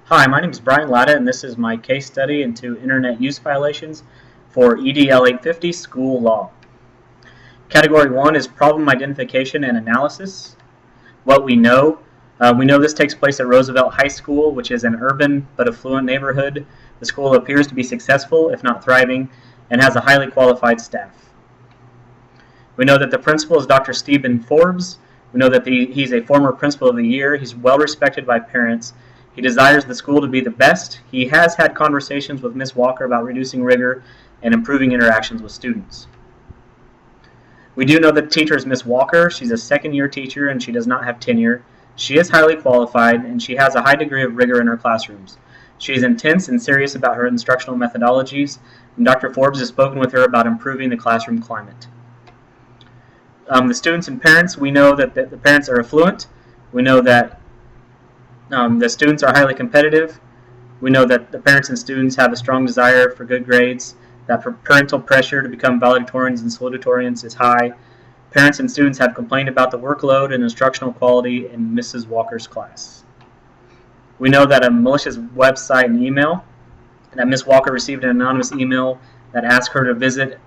Hi, my name is Brian Latta, and this is my case study into Internet use violations for EDL 850 School Law. Category 1 is problem identification and analysis. What we know this takes place at Roosevelt High School, which is an urban but affluent neighborhood. The school appears to be successful, if not thriving, and has a highly qualified staff. We know that the principal is Dr. Stephen Forbes. We know that he's a former principal of the year. He's well respected by parents. He desires the school to be the best. He has had conversations with Ms. Walker about reducing rigor and improving interactions with students. We do know that the teacher is Ms. Walker. She's a second-year teacher and she does not have tenure. She is highly qualified and she has a high degree of rigor in her classrooms. She is intense and serious about her instructional methodologies, and Dr. Forbes has spoken with her about improving the classroom climate. The students and parents, we know that the parents are affluent. We know that the students are highly competitive. We know that the parents and students have a strong desire for good grades, that parental pressure to become valedictorians and salutatorians is high. Parents and students have complained about the workload and instructional quality in Mrs. Walker's class. We know that a malicious website and email, that Ms. Walker received an anonymous email that asked her to visit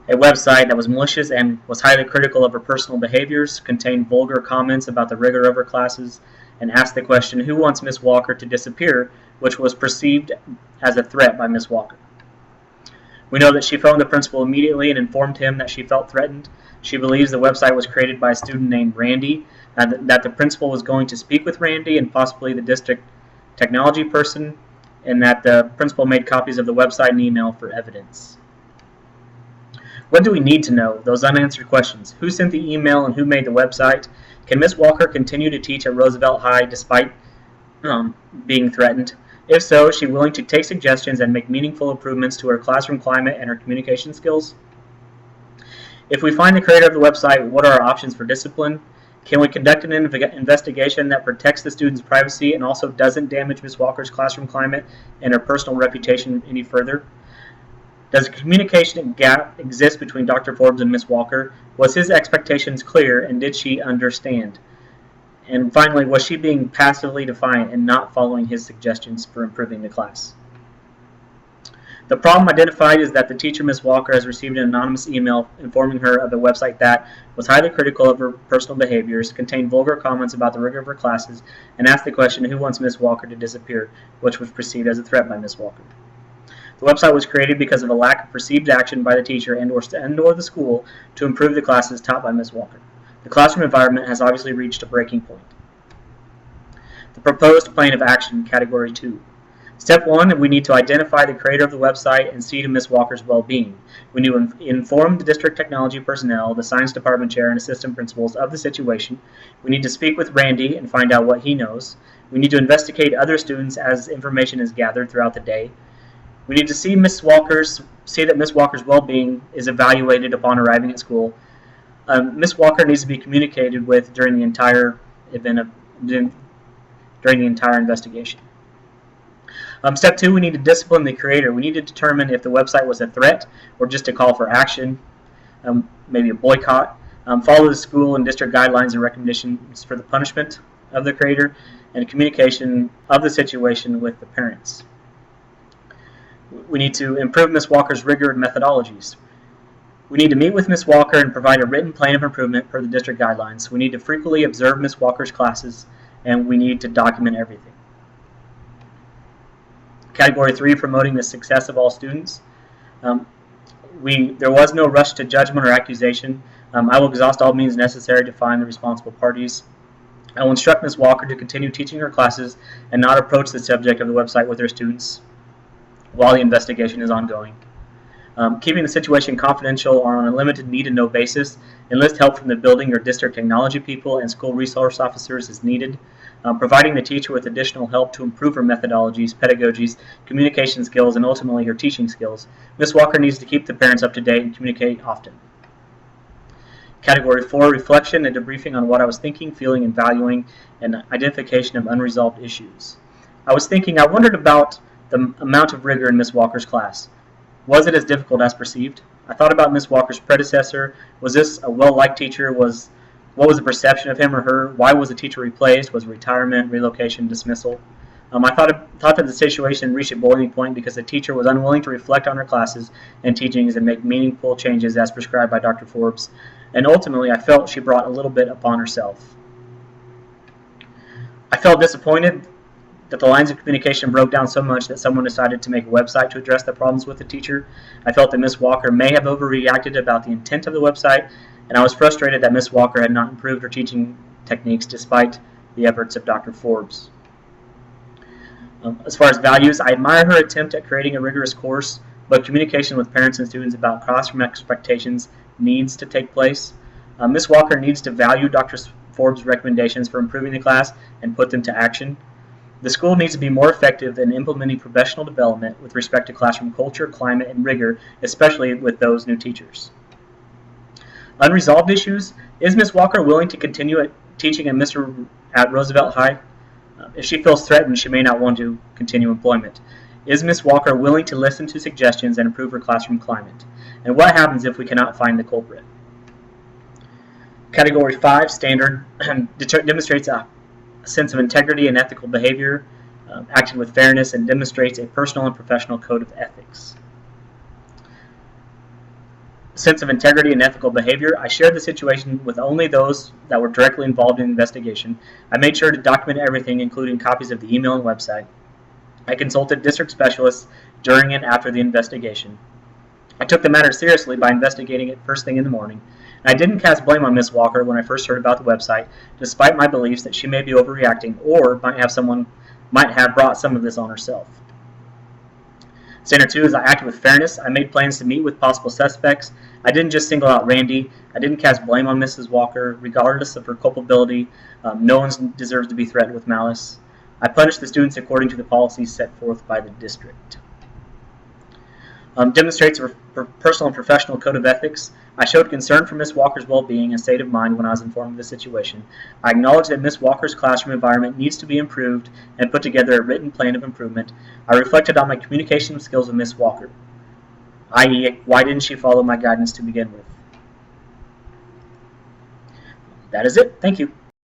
a website that was malicious and was highly critical of her personal behaviors, contained vulgar comments about the rigor of her classes, and asked the question, "Who wants Miss Walker to disappear?" which was perceived as a threat by Miss Walker. We know that she phoned the principal immediately and informed him that she felt threatened. She believes the website was created by a student named Randy, and that the principal was going to speak with Randy and possibly the district technology person, and that the principal made copies of the website and email for evidence. What do we need to know? Those unanswered questions. Who sent the email and who made the website? Can Ms. Walker continue to teach at Roosevelt High despite being threatened? If so, is she willing to take suggestions and make meaningful improvements to her classroom climate and her communication skills? If we find the creator of the website, what are our options for discipline? Can we conduct an investigation that protects the student's privacy and also doesn't damage Ms. Walker's classroom climate and her personal reputation any further? Does a communication gap exist between Dr. Forbes and Ms. Walker? Was his expectations clear, and did she understand? And finally, was she being passively defiant and not following his suggestions for improving the class? The problem identified is that the teacher, Ms. Walker, has received an anonymous email informing her of a website that was highly critical of her personal behaviors, contained vulgar comments about the rigor of her classes, and asked the question, "Who wants Ms. Walker to disappear?" which was perceived as a threat by Ms. Walker. The website was created because of a lack of perceived action by the teacher and/or the school to improve the classes taught by Ms. Walker. The classroom environment has obviously reached a breaking point. The proposed plan of action, Category 2. Step 1, we need to identify the creator of the website and see to Ms. Walker's well-being. We need to inform the district technology personnel, the science department chair, and assistant principals of the situation. We need to speak with Randy and find out what he knows. We need to investigate other students as information is gathered throughout the day. We need to see that Ms. Walker's well-being is evaluated upon arriving at school. Ms. Walker needs to be communicated with during the entire investigation. Step 2, we need to discipline the creator. We need to determine if the website was a threat or just a call for action, maybe a boycott. Follow the school and district guidelines and recommendations for the punishment of the creator and communication of the situation with the parents. We need to improve Ms. Walker's rigor and methodologies. We need to meet with Ms. Walker and provide a written plan of improvement per the district guidelines. We need to frequently observe Ms. Walker's classes, and we need to document everything. Category 3, promoting the success of all students. There was no rush to judgment or accusation. I will exhaust all means necessary to find the responsible parties. I will instruct Ms. Walker to continue teaching her classes and not approach the subject of the website with her students while the investigation is ongoing. Keeping the situation confidential or on a limited need-to-know basis. Enlist help from the building or district technology people and school resource officers as needed. Providing the teacher with additional help to improve her methodologies, pedagogies, communication skills, and ultimately her teaching skills. Ms. Walker needs to keep the parents up to date and communicate often. Category 4, reflection and debriefing on what I was thinking, feeling, and valuing, and identification of unresolved issues. I wondered about the amount of rigor in Ms. Walker's class. Was it as difficult as perceived? I thought about Ms. Walker's predecessor. Was this a well-liked teacher? What was the perception of him or her? Why was the teacher replaced? Was retirement, relocation, dismissal? I thought that the situation reached a boiling point because the teacher was unwilling to reflect on her classes and teachings and make meaningful changes as prescribed by Dr. Forbes, and ultimately I felt she brought a little bit upon herself. I felt disappointed that the lines of communication broke down so much that someone decided to make a website to address the problems with the teacher. I felt that Ms. Walker may have overreacted about the intent of the website, and I was frustrated that Ms. Walker had not improved her teaching techniques despite the efforts of Dr. Forbes. As far as values, I admire her attempt at creating a rigorous course, but communication with parents and students about classroom expectations needs to take place. Ms. Walker needs to value Dr. Forbes' recommendations for improving the class and put them to action. The school needs to be more effective in implementing professional development with respect to classroom culture, climate, and rigor, especially with those new teachers. Unresolved issues. Is Ms. Walker willing to continue teaching at Roosevelt High? If she feels threatened, she may not want to continue employment. Is Ms. Walker willing to listen to suggestions and improve her classroom climate? And what happens if we cannot find the culprit? Category 5, standard, demonstrates a sense of integrity and ethical behavior, acting with fairness, and demonstrates a personal and professional code of ethics. Sense of integrity and ethical behavior. I shared the situation with only those that were directly involved in the investigation. I made sure to document everything, including copies of the email and website. I consulted district specialists during and after the investigation. I took the matter seriously by investigating it first thing in the morning. And I didn't cast blame on Ms. Walker when I first heard about the website, despite my beliefs that she may be overreacting or might have brought some of this on herself. Standard 2 is I acted with fairness. I made plans to meet with possible suspects. I didn't just single out Randy. I didn't cast blame on Mrs. Walker, regardless of her culpability. No one deserves to be threatened with malice. I punished the students according to the policies set forth by the district. Demonstrates a personal and professional code of ethics. I showed concern for Ms. Walker's well-being and state of mind when I was informed of the situation. I acknowledge that Ms. Walker's classroom environment needs to be improved and put together a written plan of improvement. I reflected on my communication skills with Ms. Walker, i.e., why didn't she follow my guidance to begin with? That is it. Thank you.